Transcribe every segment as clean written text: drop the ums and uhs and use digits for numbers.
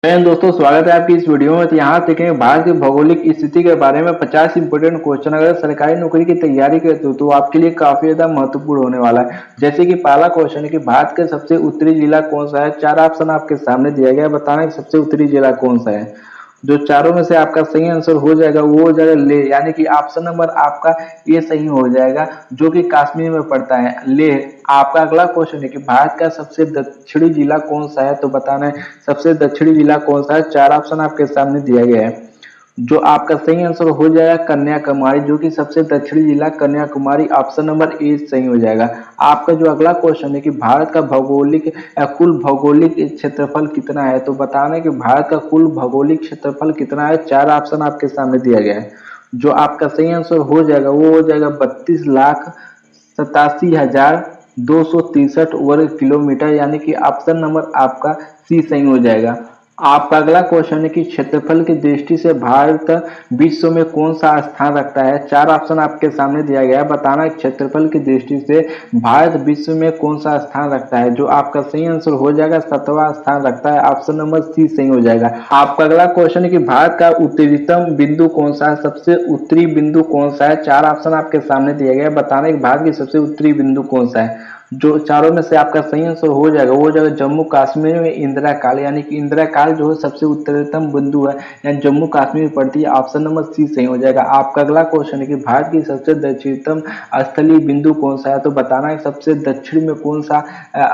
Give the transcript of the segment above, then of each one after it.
दोस्तों, स्वागत है आपकी इस वीडियो में। तो यहाँ देखेंगे भारत की भौगोलिक स्थिति के बारे में 50 इंपोर्टेंट क्वेश्चन। अगर सरकारी नौकरी की तैयारी करते हो तो आपके लिए काफी ज्यादा महत्वपूर्ण होने वाला है। जैसे कि पहला क्वेश्चन है कि भारत का सबसे उत्तरी जिला कौन सा है। चार ऑप्शन आपके सामने दिया गया है, बताना है कि सबसे उत्तरी जिला कौन सा है। जो चारों में से आपका सही आंसर हो जाएगा वो हो जाएगा ले, यानी कि ऑप्शन नंबर आपका ये सही हो जाएगा, जो कि कश्मीर में पड़ता है ले। आपका अगला क्वेश्चन है कि भारत का सबसे दक्षिणी जिला कौन सा है, तो बताना है सबसे दक्षिणी जिला कौन सा है। चार ऑप्शन आपके सामने दिया गया है। जो आपका सही आंसर हो जाएगा कन्याकुमारी, जो कि सबसे दक्षिणी जिला कन्याकुमारी। ऑप्शन नंबर ए सही हो जाएगा। आपका जो अगला क्वेश्चन है कि भारत का कुल भौगोलिक क्षेत्रफल कितना है, तो बताना है कि भारत का कुल भौगोलिक क्षेत्रफल कितना है। चार ऑप्शन आपके सामने दिया गया है। जो आपका सही आंसर हो जाएगा वो हो जाएगा 32,87,263 वर्ग किलोमीटर, यानी कि ऑप्शन नंबर आपका सी सही हो जाएगा। आपका अगला क्वेश्चन है कि क्षेत्रफल की दृष्टि से भारत विश्व में कौन सा स्थान रखता है। चार ऑप्शन आपके सामने दिया गया है, बताना है क्षेत्रफल की दृष्टि से भारत विश्व में कौन सा स्थान रखता है। जो आपका सही आंसर हो जाएगा 7वां स्थान रखता है। ऑप्शन नंबर सी सही हो जाएगा। आपका अगला क्वेश्चन है कि भारत का उत्तरीतम बिंदु कौन सा है, सबसे उत्तरी बिंदु कौन सा है। चार ऑप्शन आपके सामने दिया गया है, बताना है कि भारत की सबसे उत्तरी बिंदु कौन सा है। जो चारों में से आपका सही आंसर हो जाएगा वो हो जाएगा जम्मू कश्मीर में इंदिरा काल, यानी कि इंदिरा काल जो है सबसे उत्तरतम बिंदु है, यानी जम्मू कश्मीर में पड़ती है। ऑप्शन नंबर सी सही हो जाएगा। आपका अगला क्वेश्चन है कि भारत की सबसे दक्षिणतम स्थलीय बिंदु कौन सा है, तो बताना है सबसे दक्षिण में कौन सा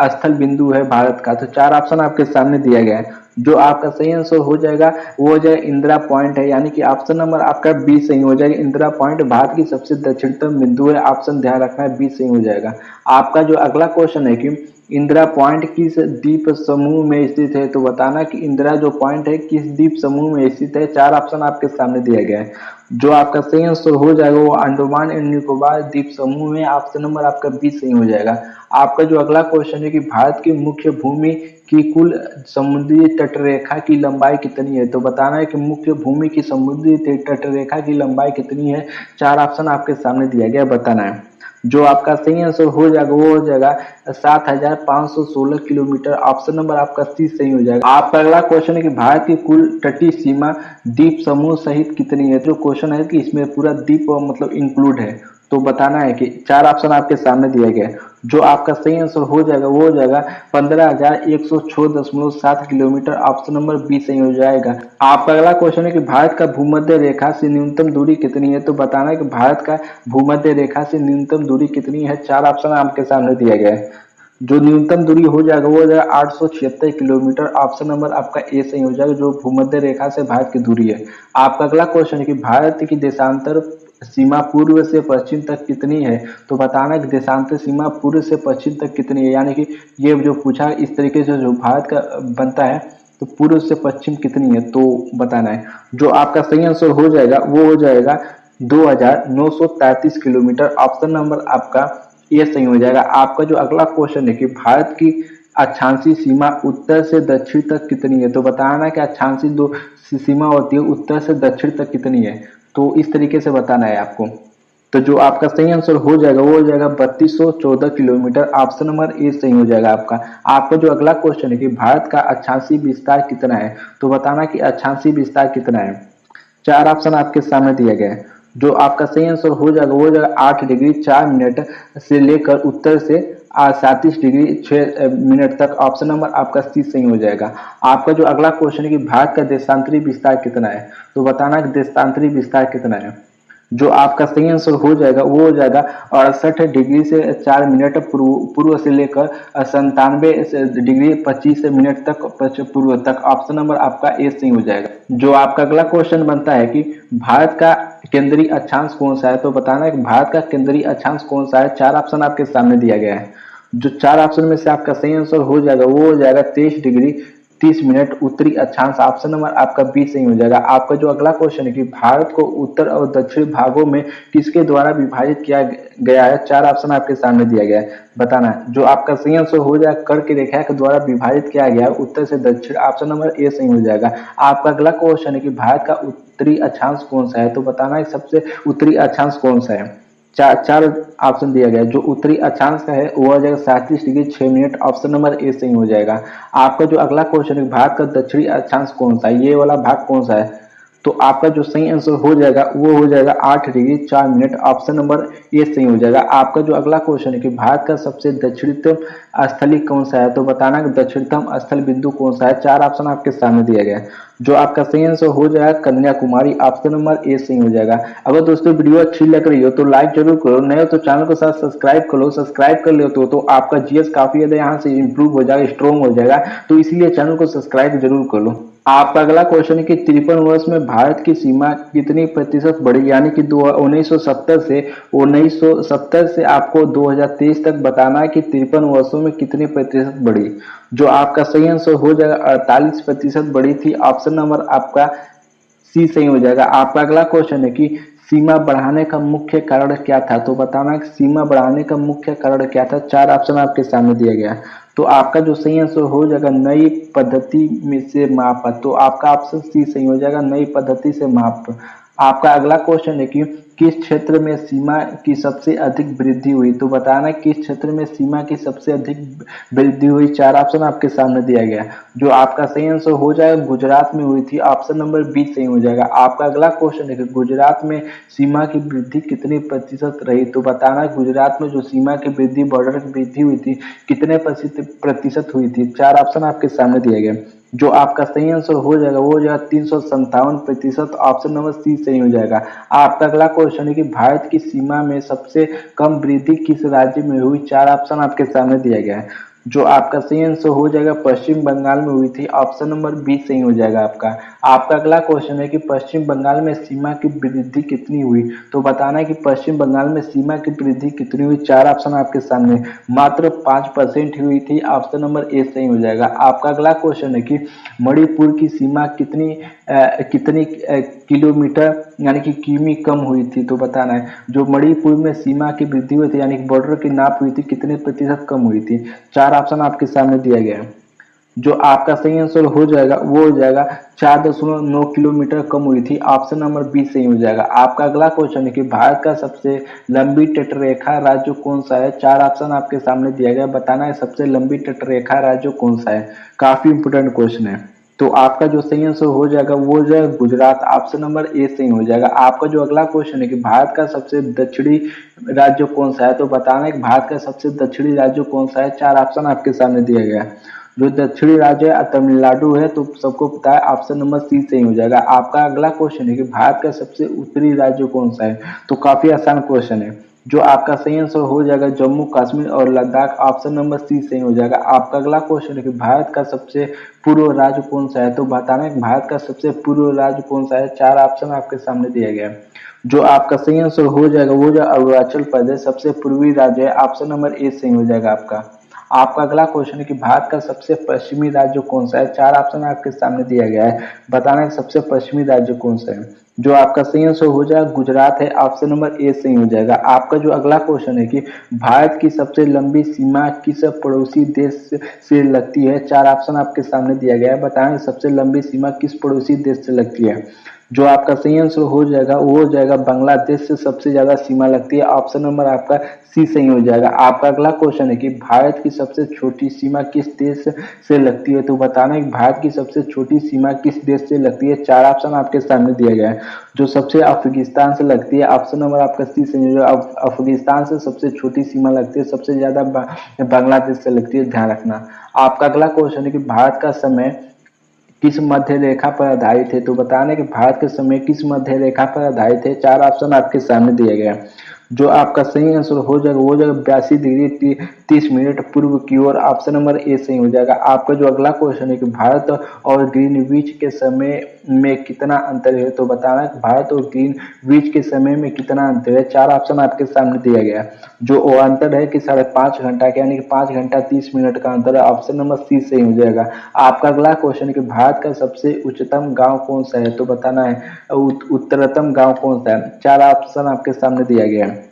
स्थल बिंदु है भारत का। तो चार ऑप्शन आपके सामने दिया गया है। जो आपका सही आंसर हो जाएगा वो हो जाएगा इंदिरा पॉइंट है, यानी कि ऑप्शन नंबर आपका बी सही हो जाएगा। इंदिरा पॉइंट भारत की सबसे दक्षिणतम बिंदु है। ऑप्शन ध्यान रखना है, बी सही हो जाएगा। आपका जो अगला क्वेश्चन है कि इंदिरा पॉइंट किस द्वीप समूह में स्थित है, तो बताना कि इंदिरा जो पॉइंट है किस द्वीप समूह में स्थित है। चार ऑप्शन आपके सामने दिया गया है। जो आपका सही आंसर हो जाएगा वो अंडमान एंड निकोबार द्वीप समूह में। ऑप्शन नंबर आपका बी सही हो जाएगा। आपका जो अगला क्वेश्चन है कि भारत की मुख्य भूमि की कुल समुद्री तटरेखा की लंबाई कितनी है, तो बताना है कि मुख्य भूमि की समुद्री तटरेखा की लंबाई कितनी है। चार ऑप्शन आपके सामने दिया गया, बताना है। जो आपका सही आंसर हो जाएगा वो हो जाएगा 7,516 किलोमीटर। ऑप्शन नंबर आपका सी सही हो जाएगा। आपका अगला क्वेश्चन है कि भारत की कुल तटीय सीमा द्वीप समूह सहित कितनी है। जो क्वेश्चन है कि इसमें पूरा द्वीप मतलब इंक्लूड है, तो बताना है कि चार ऑप्शन आपके सामने दिया गया है। जो आपका सही आंसर हो जाएगा वो हो जाएगा 15,106.7 किलोमीटर। ऑप्शन नंबर बी सही हो जाएगा। आपका अगला क्वेश्चन है कि भारत का भूमध्य रेखा से न्यूनतम दूरी कितनी है, तो बताना है कि भारत का भूमध्य रेखा से न्यूनतम दूरी कितनी है। चार ऑप्शन आपके सामने दिया गया है। जो न्यूनतम दूरी हो जाएगा वो हो जाएगा 876 किलोमीटर। ऑप्शन नंबर आपका ए सही हो जाएगा, जो भूमध्य रेखा से भारत की दूरी है। आपका अगला क्वेश्चन है कि भारत की देशांतर सीमा पूर्व से पश्चिम तक कितनी है, तो बताना कि देशांतर सीमा पूर्व से पश्चिम तक कितनी है, यानी कि ये जो पूछा इस तरीके से जो भारत का बनता है तो पूर्व से पश्चिम कितनी है, तो बताना है। जो आपका सही आंसर हो जाएगा वो हो जाएगा 2,933 किलोमीटर। ऑप्शन नंबर आपका ये सही हो जाएगा। आपका जो अगला क्वेश्चन है कि भारत की अक्षांशीय सीमा उत्तर से दक्षिण तक कितनी है, तो बताना है कि अक्षांशीय जो सीमा होती है उत्तर से दक्षिण तक कितनी है, तो इस तरीके से बताना है आपको। तो जो आपका सही आंसर हो जाएगा वो हो जाएगा 3214 किलोमीटर। ऑप्शन नंबर ए सही हो जाएगा आपका। आपका जो अगला क्वेश्चन है कि भारत का अक्षांशीय विस्तार कितना है, तो बताना कि अक्षांशीय विस्तार कितना है। चार ऑप्शन आपके सामने दिया गया है। जो आपका सही आंसर हो जाएगा वो हो जाएगा 8 डिग्री 4 मिनट से लेकर उत्तर से 37 डिग्री 6 मिनट तक। ऑप्शन नंबर आपका सी सही हो जाएगा। आपका जो अगला क्वेश्चन है कि भारत का देशांतरी विस्तार कितना है, तो बताना कि देशांतरी विस्तार कितना है। जो आपका सही आंसर हो जाएगा वो हो जाएगा 68 डिग्री से 4 मिनट पूर्व से लेकर 97 डिग्री 25 मिनट तक पूर्व तक। ऑप्शन नंबर आपका ए सही हो जाएगा। जो आपका अगला क्वेश्चन बनता है कि भारत का केंद्रीय अक्षांश कौन सा है, तो बताना है कि भारत का केंद्रीय अक्षांश कौन सा है। चार ऑप्शन आपके सामने दिया गया है। जो चार ऑप्शन में से आपका सही आंसर हो जाएगा वो हो जाएगा 23 डिग्री 30 मिनट उत्तरी अक्षांश। ऑप्शन नंबर आपका बी सही हो जाएगा। आपका जो अगला क्वेश्चन है कि भारत को उत्तर और दक्षिण भागों में किसके द्वारा विभाजित किया गया है। चार ऑप्शन आपके सामने दिया गया है, बताना है। जो आपका सही आंसर हो जाएगा कर्क रेखा के द्वारा विभाजित किया गया है उत्तर से दक्षिण। ऑप्शन नंबर ए सही हो जाएगा। आपका अगला क्वेश्चन है कि भारत का उत्तरी अक्षांश कौन सा है, तो बताना है सबसे उत्तरी अक्षांश कौन सा है। चार चार ऑप्शन दिया गया है। जो उत्तरी अक्षांश का है वो हो जाएगा 37 degree 6 minute, option number A सही हो जाएगा। आपका जो अगला क्वेश्चन है, भारत का दक्षिणी अक्षांश कौन सा है, ये वाला भाग कौन सा है, तो आपका जो सही आंसर हो जाएगा वो हो जाएगा 8 degree 4 minute, option number A सही हो जाएगा। आपका जो अगला क्वेश्चन है कि भारत का सबसे दक्षिणतम स्थली कौन सा है, तो बताना कि दक्षिणतम स्थल बिंदु कौन सा है। चार ऑप्शन आपके सामने दिया गया है। जो आपका सही आंसर हो जाएगा कन्याकुमारी, ऑप्शन नंबर ए सही हो जाएगा। अगर दोस्तों वीडियो अच्छी लग रही हो तो लाइक जरूर करो, नए हो तो चैनल को साथ सब्सक्राइब कर लो। सब्सक्राइब कर लो तो आपका जीएस काफी ज्यादा यहाँ से इंप्रूव हो जाएगा, स्ट्रॉन्ग हो जाएगा, तो इसलिए चैनल को सब्सक्राइब जरूर कर लो। आपका अगला क्वेश्चन है कि 53 वर्ष में भारत की सीमा कितनी प्रतिशत बढ़ी, यानी कि 1970 से आपको 2023 तक बताना है कि 53 वर्षों में कितनी प्रतिशत बढ़ी। जो आपका सही आंसर हो जाएगा 48% बढ़ी थी, ऑप्शन नंबर आपका सी सही हो जाएगा। आपका अगला क्वेश्चन है कि सीमा बढ़ाने का मुख्य कारण क्या था, तो बताना है कि सीमा बढ़ाने का मुख्य कारण क्या था। चार ऑप्शन आपके सामने दिया गया है। तो आपका जो सही आंसर हो जाएगा नई पद्धति में से माप, तो आपका ऑप्शन सी सही हो जाएगा, नई पद्धति से माप। आपका अगला क्वेश्चन है कि किस क्षेत्र में सीमा की सबसे अधिक वृद्धि हुई, तो बताना है किस क्षेत्र में सीमा की सबसे अधिक वृद्धि हुई। चार ऑप्शन आपके सामने दिया गया है। जो आपका सही आंसर हो जाएगा गुजरात में हुई थी, ऑप्शन नंबर बी सही हो जाएगा। आपका अगला क्वेश्चन है कि गुजरात में सीमा की वृद्धि कितनी प्रतिशत रही, तो बताना है गुजरात में जो सीमा की वृद्धि, बॉर्डर की वृद्धि हुई थी, कितने प्रतिशत हुई थी। चार ऑप्शन आपके सामने दिए गए। जो आपका सही आंसर हो जाएगा वो हो जाएगा 357%, ऑप्शन नंबर सी सही हो जाएगा। आपका अगला क्वेश्चन है कि भारत की सीमा में सबसे कम वृद्धि किस राज्य में हुई। चार ऑप्शन आपके सामने दिया गया है। जो आपका सही आंसर हो जाएगा पश्चिम बंगाल में हुई थी, ऑप्शन नंबर बी सही हो जाएगा आपका। आपका अगला क्वेश्चन है कि पश्चिम बंगाल में सीमा की वृद्धि कितनी हुई, तो बताना है कि पश्चिम बंगाल में सीमा की वृद्धि कितनी हुई। चार ऑप्शन आपके सामने, मात्र 5% हुई थी, ऑप्शन नंबर ए सही हो जाएगा। आपका अगला क्वेश्चन है कि मणिपुर की सीमा कितनी किलोमीटर यानी कि किमी कम हुई थी, तो बताना है जो मणिपुर में सीमा की वृद्धि हुई थी यानी कि बॉर्डर की नाप हुई थी कितने प्रतिशत कम हुई थी। चार ऑप्शन आपके सामने दिया गया है। जो आपका सही आंसर हो जाएगा वो हो जाएगा 4.9 किलोमीटर कम हुई थी, ऑप्शन नंबर बी सही हो जाएगा। आपका अगला क्वेश्चन है कि भारत का सबसे लंबी तटरेखा राज्य कौन सा है। चार ऑप्शन आपके सामने दिया गया, बताना है सबसे लंबी तटरेखा राज्य कौन सा है। काफी इंपोर्टेंट क्वेश्चन है। तो आपका जो सही आंसर हो जाएगा वो हो जाएगा गुजरात, ऑप्शन नंबर ए सही हो जाएगा। आपका जो अगला क्वेश्चन है कि भारत का सबसे दक्षिणी राज्य कौन सा है, तो बताना है कि भारत का सबसे दक्षिणी राज्य कौन सा है। चार ऑप्शन आपके सामने दिया गया है। जो दक्षिणी राज्य है तमिलनाडु है, तो सबको पता है, ऑप्शन नंबर सी सही हो जाएगा। आपका अगला क्वेश्चन है कि भारत का सबसे उत्तरी राज्य कौन सा है, तो काफी आसान क्वेश्चन है। जो आपका सही आंसर हो जाएगा जम्मू कश्मीर और लद्दाख, ऑप्शन नंबर सी सही हो जाएगा। आपका अगला क्वेश्चन है कि भारत का सबसे पूर्व राज्य कौन सा है, तो बताना है कि भारत का सबसे पूर्व राज्य कौन सा है। चार ऑप्शन आपके सामने दिया गया है। जो आपका सही आंसर हो जाएगा वो जो अरुणाचल प्रदेश सबसे पूर्वी राज्य है, ऑप्शन नंबर ए सही हो जाएगा आपका। आपका अगला क्वेश्चन है कि भारत का सबसे पश्चिमी राज्य कौन सा है। चार ऑप्शन आपके सामने दिया गया है, बताना है सबसे पश्चिमी राज्य कौन सा है। जो आपका सही आंसर हो जाएगा गुजरात है, ऑप्शन नंबर ए सही हो जाएगा। आपका जो अगला क्वेश्चन है कि भारत की सबसे लंबी सीमा किस पड़ोसी देश से लगती है। चार ऑप्शन आपके सामने दिया गया है, बताएं सबसे लंबी सीमा किस पड़ोसी देश से लगती है। जो आपका सही आंसर हो जाएगा वो हो जाएगा बांग्लादेश से सबसे ज्यादा सीमा लगती है, ऑप्शन नंबर आपका सी सही हो जाएगा। आपका अगला क्वेश्चन है कि भारत की सबसे छोटी सीमा किस देश से लगती है, तो बताना है कि भारत की सबसे छोटी सीमा किस देश से लगती है। चार ऑप्शन आपके सामने दिया गया है। जो सबसे अफगानिस्तान से लगती है, ऑप्शन नंबर आपका सी सही हो जाएगा। अफगानिस्तान से सबसे छोटी सीमा लगती है, सबसे ज्यादा बांग्लादेश से लगती है, ध्यान रखना। आपका अगला क्वेश्चन है कि भारत का समय किस मध्य रेखा पर आधारित है, तो बताने कि भारत के समय किस मध्य रेखा पर आधारित है। चार ऑप्शन आपके सामने दिए गए हैं। जो आपका सही आंसर हो जाएगा वो जाएगा 82 डिग्री 30 मिनट पूर्व की ओर, ऑप्शन नंबर ए सही हो जाएगा। आपका जो अगला क्वेश्चन है कि भारत और ग्रीनविच के समय में कितना अंतर है, तो बताना है भारत और ग्रीनविच के समय में कितना अंतर है। चार ऑप्शन आपके सामने दिया गया है। जो वो अंतर है कि 5.5 घंटा का, यानी कि 5 घंटा 30 मिनट का अंतर है, ऑप्शन नंबर सी सही हो जाएगा। आपका अगला क्वेश्चन है कि भारत का सबसे उच्चतम गांव कौन सा है, तो बताना है उत्तरतम गांव कौन सा है। चार ऑप्शन आपके सामने दिया गया है।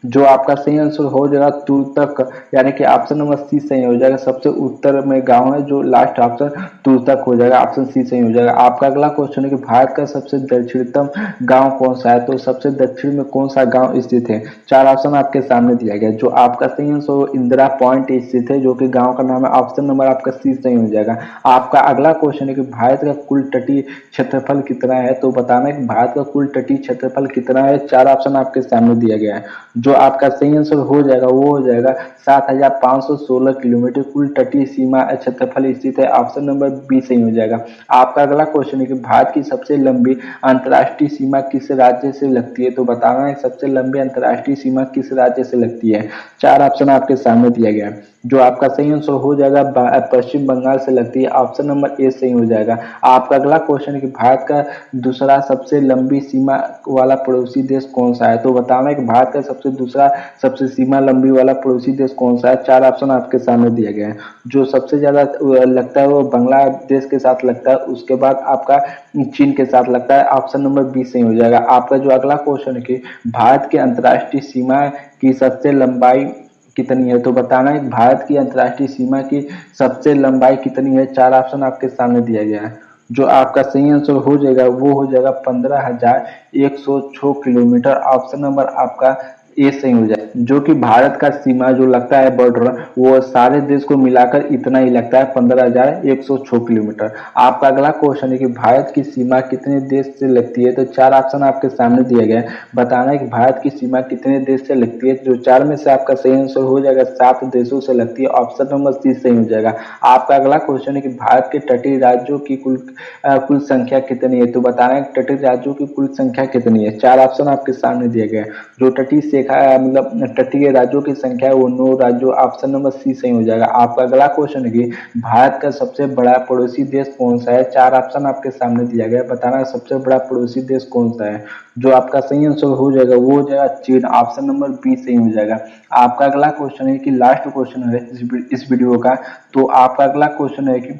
जो आपका सही आंसर हो जाएगा तुर्तक, यानी कि ऑप्शन नंबर सी सही हो जाएगा। सबसे उत्तर में गांव है जो लास्ट ऑप्शन तुर्तक हो जाएगा, ऑप्शन सी सही हो जाएगा। आपका अगला क्वेश्चन है कि भारत का सबसे दक्षिणतम गांव कौन सा है, तो सबसे दक्षिण में कौन सा गांव स्थित है। चार ऑप्शन आपके सामने दिया गया। जो आपका सही आंसर इंदिरा पॉइंट स्थित है, जो कि गांव का नाम है, ऑप्शन नंबर आपका सी सही हो जाएगा। आपका अगला क्वेश्चन है कि भारत का कुल तटीय क्षेत्रफल कितना है, तो बताना है कि भारत का कुल तटीय क्षेत्रफल कितना है। चार ऑप्शन आपके सामने दिया गया है। जो आपका सही आंसर हो जाएगा वो हो जाएगा 7,516 किलोमीटर कुल तटीय सीमा क्षेत्रफल स्थित है, ऑप्शन नंबर बी सही हो जाएगा। आपका अगला क्वेश्चन है कि भारत की सबसे लंबी अंतर्राष्ट्रीय सीमा किस राज्य से लगती है, तो बताना है सबसे लंबी अंतर्राष्ट्रीय सीमा किस राज्य से लगती है। चार ऑप्शन आपके सामने दिया गया है। जो आपका सही आंसर हो जाएगा पश्चिम बंगाल से लगती है, ऑप्शन नंबर ए सही हो जाएगा। आपका अगला क्वेश्चन है कि भारत का दूसरा सबसे लंबी सीमा वाला पड़ोसी देश कौन सा है, तो बताना है कि भारत का दूसरा सबसे सीमा लंबी वाला पड़ोसी देश कौन सा है। चार ऑप्शन आपके सामने दिया गया है। जो सबसे ज्यादा लगता है वो बांग्लादेश के साथ लगता है, उसके बाद आपका चीन के साथ लगता है, ऑप्शन नंबर बी सही हो जाएगा। आपका जो अगला क्वेश्चन है कि भारत की अंतर्राष्ट्रीय सीमा की सबसे लंबाई कितनी है, तो बताना है भारत की अंतर्राष्ट्रीय सीमा की सबसे लंबाई कितनी है। चार ऑप्शन आपके सामने दिया गया है। जो आपका सही आंसर हो जाएगा वो हो जाएगा 15,106 किलोमीटर, ऑप्शन नंबर आपका ए सही हो जाए। जो कि भारत का सीमा जो लगता है बॉर्डर, वो सारे देश को मिलाकर इतना ही लगता है 15,106 किलोमीटर। आपका अगला क्वेश्चन है कि भारत की सीमा कितने देश से लगती है, तो चार ऑप्शन आपके सामने दिया गया है। बताना है कि भारत की सीमा कितने देश से लगती है। जो चार में से आपका सही आंसर हो जाएगा 7 देशों से लगती है, ऑप्शन नंबर सी सही हो जाएगा। आपका अगला क्वेश्चन है कि भारत के तटीय राज्यों की कुल संख्या कितनी है, तो बताना है तटीय राज्यों की कुल संख्या कितनी है। चार ऑप्शन आपके सामने दिए गए। जो तटीय शेखा मतलब तटीय राज्यों की संख्या है वो 9 राज्यों, ऑप्शन नंबर सी सही हो जाएगा। आपका अगला क्वेश्चन है कि भारत का सबसे बड़ा पड़ोसी देश कौन सा है। चार ऑप्शन आपके सामने दिया गया, बताना है सबसे बड़ा पड़ोसी देश कौन सा है। जो आपका सही आंसर हो जाएगा वो हो जाएगा चीन, ऑप्शन नंबर बी सही हो जाएगा। आपका अगला क्वेश्चन है कि लास्ट क्वेश्चन है इस वीडियो का, तो आपका अगला क्वेश्चन है कि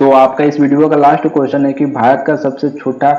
तो आपका इस वीडियो का लास्ट क्वेश्चन है कि भारत का सबसे छोटा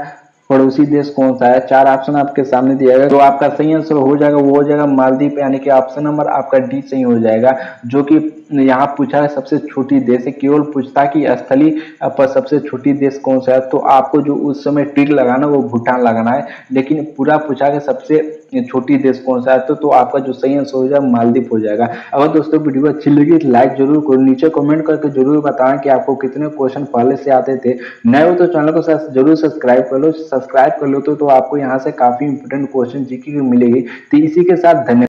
पड़ोसी देश कौन सा है। चार ऑप्शन आपके सामने दिया गया। तो आपका सही आंसर हो जाएगा वो हो जाएगा मालदीव, यानी कि ऑप्शन नंबर आपका डी सही हो जाएगा। जो कि यहाँ पूछा है सबसे छोटी देश है, केवल पूछता कि स्थलीय पर सबसे छोटी देश कौन सा है, तो आपको जो उस समय टिक लगाना वो भूटान लगाना है। लेकिन पूरा पूछा कि सबसे छोटी देश कौन सा है, तो आपका जो सही आंसर हो जाएगा मालदीव हो जाएगा। अगर दोस्तों वीडियो अच्छी लगी तो लाइक जरूर करो, नीचे कमेंट करके जरूर बताएं कि आपको कितने क्वेश्चन पहले से आते थे। नए हो तो चैनल को जरूर सब्सक्राइब कर लो, सब्सक्राइब कर लो तो आपको यहाँ से काफी इंपोर्टेंट क्वेश्चन जीके की मिलेगी। तो इसी के साथ धन्यवाद।